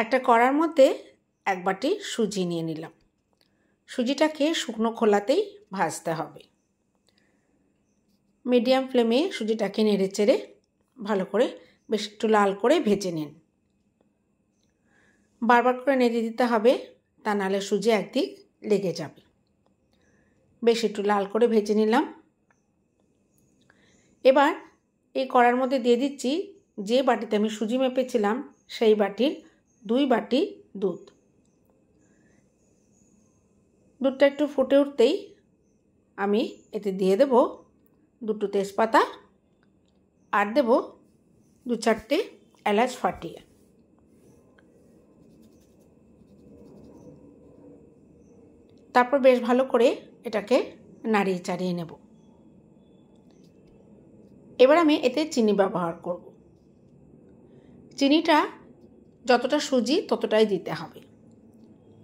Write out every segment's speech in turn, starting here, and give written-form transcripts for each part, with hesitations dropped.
একটা কড়ার মধ্যে 1 বাটি সুজি নিয়ে নিলাম। সুজিটাকে শুকনো খোলাতেই ভাজতে হবে। মিডিয়াম ফ্লেমে সুজিটাকে নেড়েচেড়ে ভালো করে বেশ একটু লাল করে ভেজে নিন। বারবার করে নেড়ে দিতে হবে, তা নাহলে সুজি একদিক লেগে যাবে। বেশ একটু লাল করে ভেজে নিলাম। এবার এই কড়ার মধ্যে দিয়ে দিচ্ছি যে বাটিতে আমি সুজি মেপেছিলাম সেই বাটির 2 বাটি দুধ। দুধটা একটু ফুটে উঠতেই আমি এতে দিয়ে দেব 2টো তেজপাতা আর দেব 2-4টে এলাচ ফাটিয়ে। তারপর বেশ ভালো করে এটাকে নাড়িয়ে চাড়িয়ে নেব। এবার আমি এতে চিনি ব্যবহার করব। চিনিটা যতটা সুজি ততটাই দিতে হবে।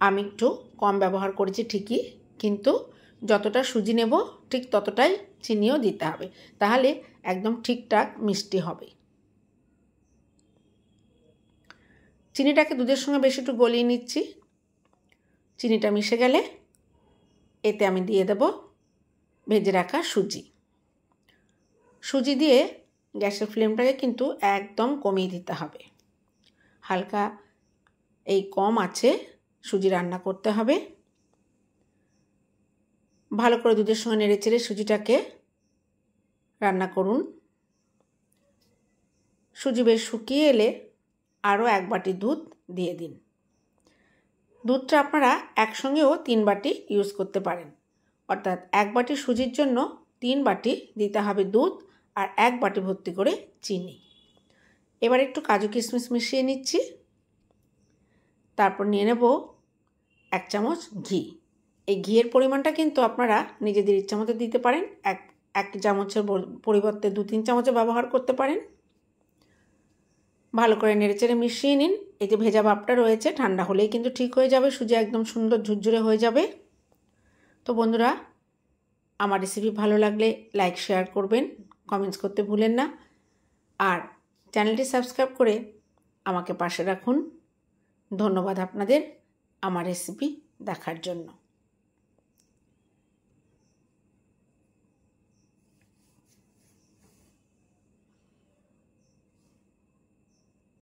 আমি একটু কম ব্যবহার করেছি ঠিকই, কিন্তু যতটা সুজি নেব ঠিক ততটাই চিনিও দিতে হবে, তাহলে একদম ঠিকঠাক মিষ্টি হবে। চিনিটাকে দুধের সঙ্গে বেশ একটু গলিয়ে নিচ্ছি। চিনিটা মিশে গেলে এতে আমি দিয়ে দেব ভেজে রাখা সুজি। সুজি দিয়ে গ্যাসের ফ্লেমটাকে কিন্তু একদম কমিয়ে দিতে হবে। হালকা এই কম আছে সুজি রান্না করতে হবে। ভালো করে দুধের সঙ্গে নেড়েচেড়ে সুজিটাকে রান্না করুন। সুজি বেশ শুকিয়ে এলে আরও 1 বাটি দুধ দিয়ে দিন। দুধটা আপনারা একসঙ্গেও 3 বাটি ইউজ করতে পারেন, অর্থাৎ 1 বাটি সুজির জন্য 3 বাটি দিতে হবে দুধ আর 1 বাটি ভর্তি করে চিনি। এবার একটু কাজু কিশমিশ মিশিয়ে নিচ্ছি। তারপর নিয়ে নেব 1 চামচ ঘি। এই ঘিয়ের পরিমাণটা কিন্তু আপনারা নিজেদের ইচ্ছা মতো দিতে পারেন। এক চামচের পরিবর্তে 2-3 চামচও ব্যবহার করতে পারেন। ভালো করে নেড়েচেড়ে মিশিয়ে নিন। এই যে ভেজা ভাবটা রয়েছে ঠান্ডা হলেই কিন্তু ঠিক হয়ে যাবে, সুজি একদম সুন্দর ঝুরঝুরে হয়ে যাবে। তো বন্ধুরা, আমার রেসিপি ভালো লাগলে লাইক শেয়ার করবেন, কমেন্টস করতে ভুলেন না, আর চ্যানেলটি সাবস্ক্রাইব করে আমাকে পাশে রাখুন। ধন্যবাদ আপনাদের আমার রেসিপি দেখার জন্য।